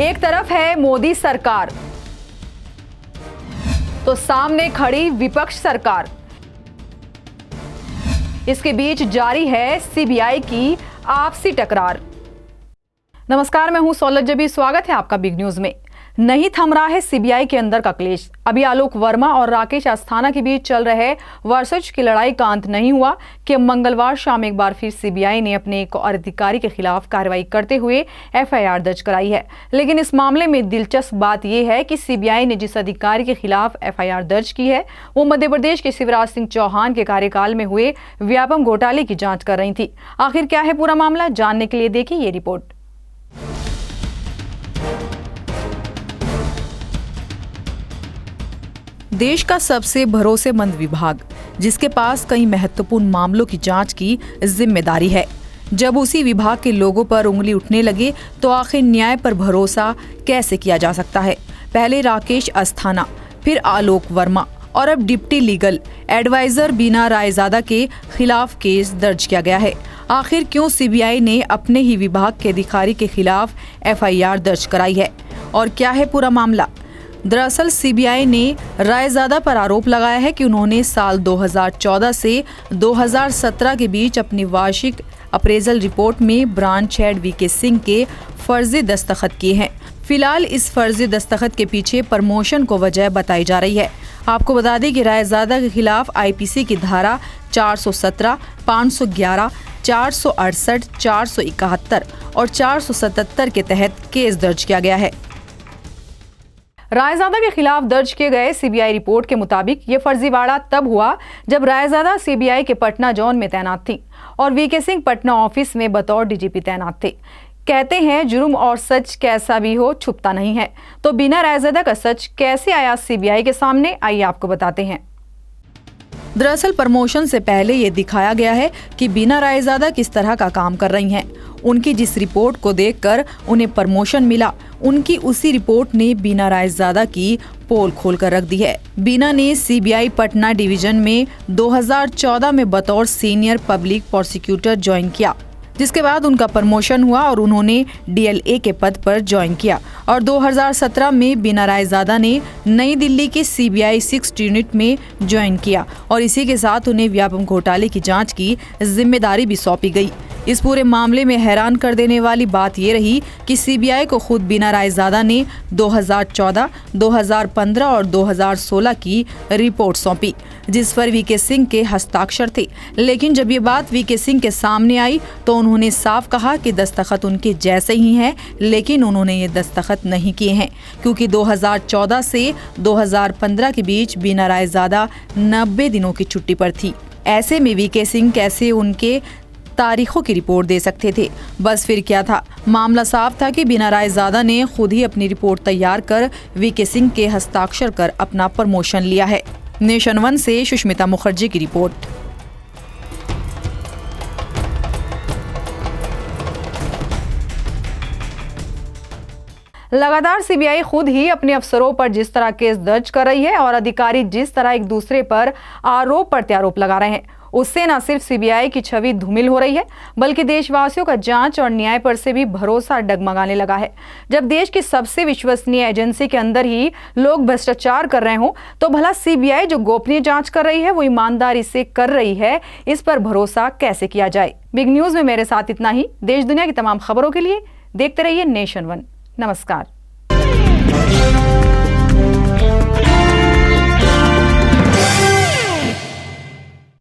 एक तरफ है मोदी सरकार तो सामने खड़ी विपक्ष सरकार। इसके बीच जारी है सीबीआई की आपसी टकरार। नमस्कार, मैं हूं सौलत जबी। स्वागत है आपका बिग न्यूज में। नहीं थम रहा है सीबीआई के अंदर का क्लेश। अभी आलोक वर्मा और राकेश अस्थाना के बीच चल रहे वर्सेज की लड़ाई का अंत नहीं हुआ कि मंगलवार शाम एक बार फिर सीबीआई ने अपने एक और अधिकारी के खिलाफ कार्रवाई करते हुए एफआईआर दर्ज कराई है। लेकिन इस मामले में दिलचस्प बात यह है कि सीबीआई ने जिस अधिकारी के खिलाफ एफआईआर दर्ज की है वो मध्य प्रदेश के शिवराज सिंह चौहान के कार्यकाल में हुए व्यापम घोटाले की जाँच कर रही थी। आखिर क्या है पूरा मामला, जानने के लिए देखिए ये रिपोर्ट। देश का सबसे भरोसेमंद विभाग, जिसके पास कई महत्वपूर्ण मामलों की जांच की जिम्मेदारी है, जब उसी विभाग के लोगों पर उंगली उठने लगे तो आखिर न्याय पर भरोसा कैसे किया जा सकता है। पहले राकेश अस्थाना, फिर आलोक वर्मा और अब डिप्टी लीगल एडवाइजर बीना रायजादा के खिलाफ केस दर्ज किया गया है। आखिर क्यों सीबीआई ने अपने ही विभाग के अधिकारी के खिलाफ एफआईआर दर्ज कराई है और क्या है पूरा मामला? दरअसल सीबीआई ने रायजादा पर आरोप लगाया है कि उन्होंने साल 2014 से 2017 के बीच अपनी वार्षिक अप्रेजल रिपोर्ट में ब्रांच हेड वीके सिंह के फर्जी दस्तखत किए हैं। फिलहाल इस फर्जी दस्तखत के पीछे प्रमोशन को वजह बताई जा रही है। आपको बता दें कि रायजादा के खिलाफ आईपीसी की धारा 417, 511, 468, 471 और 477 के तहत केस दर्ज किया गया है। रायजादा के खिलाफ दर्ज किए गए सीबीआई रिपोर्ट के मुताबिक ये फर्जीवाड़ा तब हुआ जब रायजादा सीबीआई के पटना जोन में तैनात थी और वीके सिंह पटना ऑफिस में बतौर डीजीपी तैनात थे। कहते हैं जुर्म और सच कैसा भी हो छुपता नहीं है, तो बिना रायजादा का सच कैसे आया सीबीआई के सामने, आइए आपको बताते हैं। दरअसल प्रमोशन से पहले ये दिखाया गया है कि बीना रायजादा किस तरह का काम कर रही हैं। उनकी जिस रिपोर्ट को देखकर उन्हें प्रमोशन मिला, उनकी उसी रिपोर्ट ने बीना रायजादा की पोल खोलकर रख दी है। बीना ने सीबीआई पटना डिवीजन में 2014 में बतौर सीनियर पब्लिक प्रोसिक्यूटर ज्वाइन किया, जिसके बाद उनका प्रमोशन हुआ और उन्होंने डीएलए के पद पर ज्वाइन किया और 2017 में बीना रायजादा ने नई दिल्ली के सीबीआई 6th यूनिट में ज्वाइन किया और इसी के साथ उन्हें व्यापम घोटाले की जांच की जिम्मेदारी भी सौंपी गई। इस पूरे मामले में हैरान कर देने वाली बात ये रही कि सीबीआई को खुद बीना रायजादा ने 2014, 2015 और 2016 की रिपोर्ट सौंपी, जिस पर वीके सिंह के हस्ताक्षर थे। लेकिन जब ये बात वीके सिंह के सामने आई तो उन्होंने साफ कहा कि दस्तखत उनके जैसे ही हैं, लेकिन उन्होंने ये दस्तखत नहीं किए हैं क्योंकि 2014 से 2015 के बीच बीना रायजादा 90 दिनों की छुट्टी पर थी। ऐसे में वीके सिंह कैसे उनके तारीखों की रिपोर्ट दे सकते थे? बस फिर क्या था, मामला साफ था कि बीना रायजादा ने खुद ही अपनी रिपोर्ट तैयार कर वीके सिंह के हस्ताक्षर कर अपना प्रमोशन लिया है। नेशन 1 से सुष्मिता मुखर्जी की रिपोर्ट। लगातार सीबीआई खुद ही अपने अफसरों पर जिस तरह केस दर्ज कर रही है और अधिकारी जिस तरह एक दूसरे पर आरोप प्रत्यारोप लगा रहे हैं, उससे न सिर्फ सीबीआई की छवि धूमिल हो रही है बल्कि देशवासियों का जांच और न्याय पर से भी भरोसा डगमगाने लगा है। जब देश की सबसे विश्वसनीय एजेंसी के अंदर ही लोग भ्रष्टाचार कर रहे हों तो भला सीबीआई जो गोपनीय जांच कर रही है वो ईमानदारी से कर रही है, इस पर भरोसा कैसे किया जाए। बिग न्यूज में मेरे साथ इतना ही। देश दुनिया की तमाम खबरों के लिए देखते रहिए नेशन 1। नमस्कार।